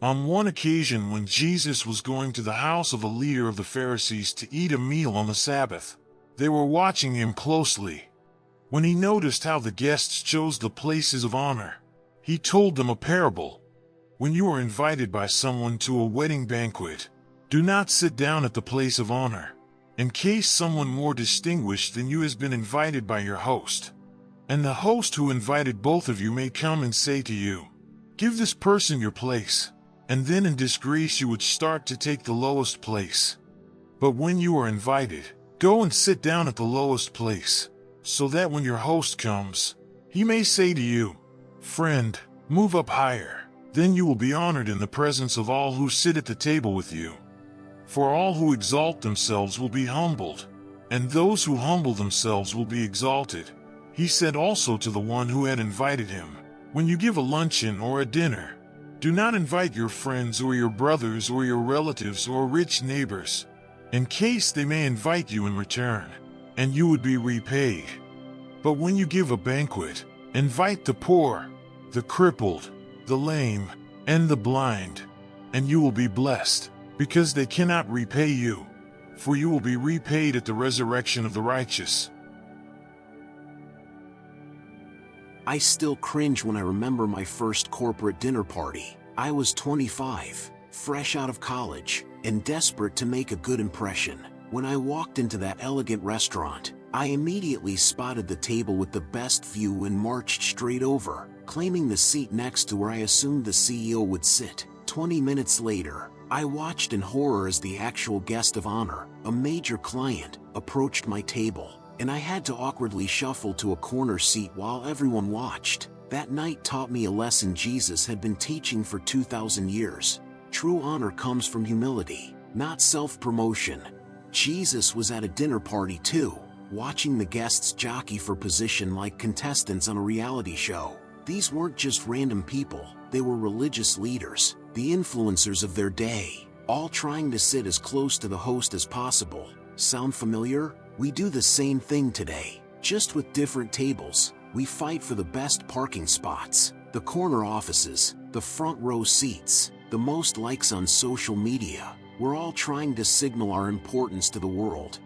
On one occasion when Jesus was going to the house of a leader of the Pharisees to eat a meal on the Sabbath, they were watching him closely. When he noticed how the guests chose the places of honor, he told them a parable. When you are invited by someone to a wedding banquet, do not sit down at the place of honor, in case someone more distinguished than you has been invited by your host. And the host who invited both of you may come and say to you, "Give this person your place," and then in disgrace you would start to take the lowest place. But when you are invited, go and sit down at the lowest place, so that when your host comes, he may say to you, "Friend, move up higher." Then you will be honored in the presence of all who sit at the table with you. For all who exalt themselves will be humbled, and those who humble themselves will be exalted. He said also to the one who had invited him, "When you give a luncheon or a dinner, do not invite your friends or your brothers or your relatives or rich neighbors, in case they may invite you in return, and you would be repaid. But when you give a banquet, invite the poor, the crippled, the lame, and the blind, and you will be blessed, because they cannot repay you, for you will be repaid at the resurrection of the righteous." I still cringe when I remember my first corporate dinner party. I was 25, fresh out of college, and desperate to make a good impression. When I walked into that elegant restaurant, I immediately spotted the table with the best view and marched straight over, claiming the seat next to where I assumed the CEO would sit. 20 minutes later, I watched in horror as the actual guest of honor, a major client, approached my table, and I had to awkwardly shuffle to a corner seat while everyone watched. That night taught me a lesson Jesus had been teaching for 2,000 years. True honor comes from humility, not self-promotion. Jesus was at a dinner party too, watching the guests jockey for position like contestants on a reality show. These weren't just random people, they were religious leaders, the influencers of their day, all trying to sit as close to the host as possible. Sound familiar? We do the same thing today, just with different tables. We fight for the best parking spots, the corner offices, the front row seats, the most likes on social media. We're all trying to signal our importance to the world.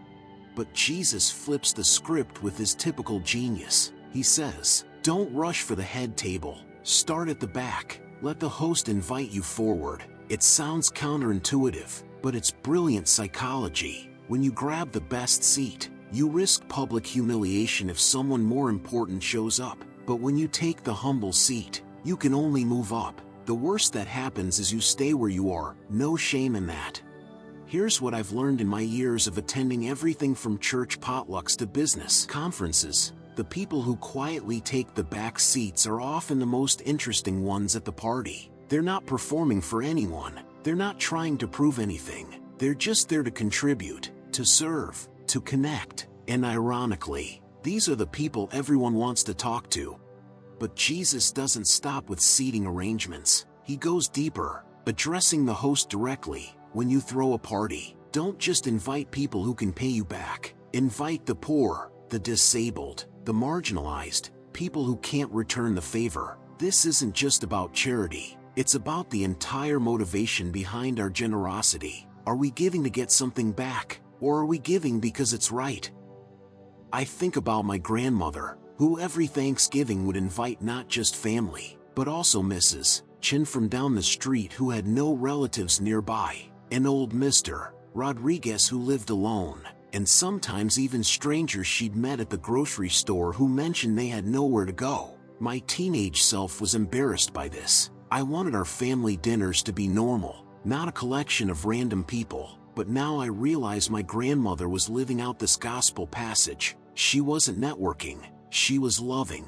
But Jesus flips the script with his typical genius. He says, "Don't rush for the head table. Start at the back. Let the host invite you forward." It sounds counterintuitive, but it's brilliant psychology. When you grab the best seat, you risk public humiliation if someone more important shows up. But when you take the humble seat, you can only move up. The worst that happens is you stay where you are. No shame in that. Here's what I've learned in my years of attending everything from church potlucks to business conferences. The people who quietly take the back seats are often the most interesting ones at the party. They're not performing for anyone. They're not trying to prove anything. They're just there to contribute, to serve, to connect. And ironically, these are the people everyone wants to talk to. But Jesus doesn't stop with seating arrangements. He goes deeper, addressing the host directly. When you throw a party, don't just invite people who can pay you back. Invite the poor, the disabled, the marginalized, people who can't return the favor. This isn't just about charity. It's about the entire motivation behind our generosity. Are we giving to get something back, or are we giving because it's right? I think about my grandmother, who every Thanksgiving would invite not just family, but also Mrs. Chin from down the street who had no relatives nearby, and old Mr. Rodriguez who lived alone, and sometimes even strangers she'd met at the grocery store who mentioned they had nowhere to go. My teenage self was embarrassed by this. I wanted our family dinners to be normal, not a collection of random people. But now I realize my grandmother was living out this gospel passage. She wasn't networking, she was loving.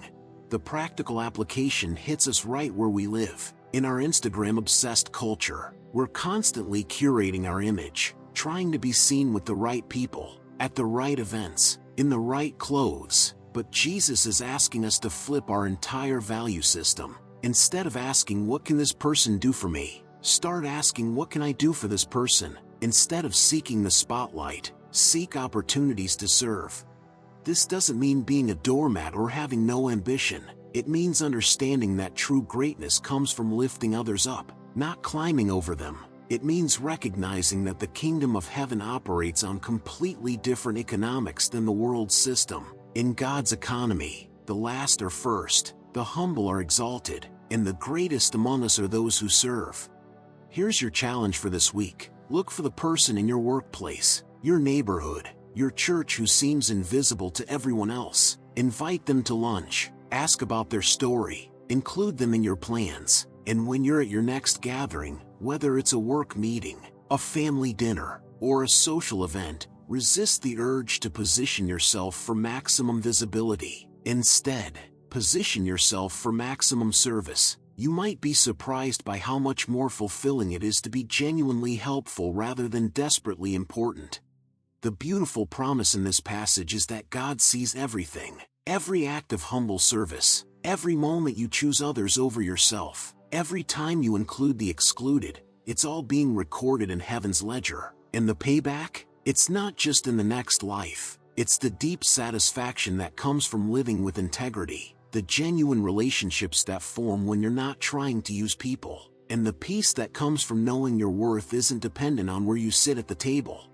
The practical application hits us right where we live. In our Instagram-obsessed culture, we're constantly curating our image, trying to be seen with the right people, at the right events, in the right clothes. But Jesus is asking us to flip our entire value system. Instead of asking, "What can this person do for me?" start asking, "What can I do for this person?" Instead of seeking the spotlight, seek opportunities to serve. This doesn't mean being a doormat or having no ambition. It means understanding that true greatness comes from lifting others up, not climbing over them. It means recognizing that the kingdom of heaven operates on completely different economics than the world's system. In God's economy, the last are first, the humble are exalted, and the greatest among us are those who serve. Here's your challenge for this week. Look for the person in your workplace, your neighborhood, your church who seems invisible to everyone else. Invite them to lunch, ask about their story, include them in your plans, and when you're at your next gathering, whether it's a work meeting, a family dinner, or a social event, resist the urge to position yourself for maximum visibility. Instead, position yourself for maximum service. You might be surprised by how much more fulfilling it is to be genuinely helpful rather than desperately important. The beautiful promise in this passage is that God sees everything, every act of humble service, every moment you choose others over yourself, every time you include the excluded. It's all being recorded in heaven's ledger. And the payback? It's not just in the next life. It's the deep satisfaction that comes from living with integrity, the genuine relationships that form when you're not trying to use people, and the peace that comes from knowing your worth isn't dependent on where you sit at the table.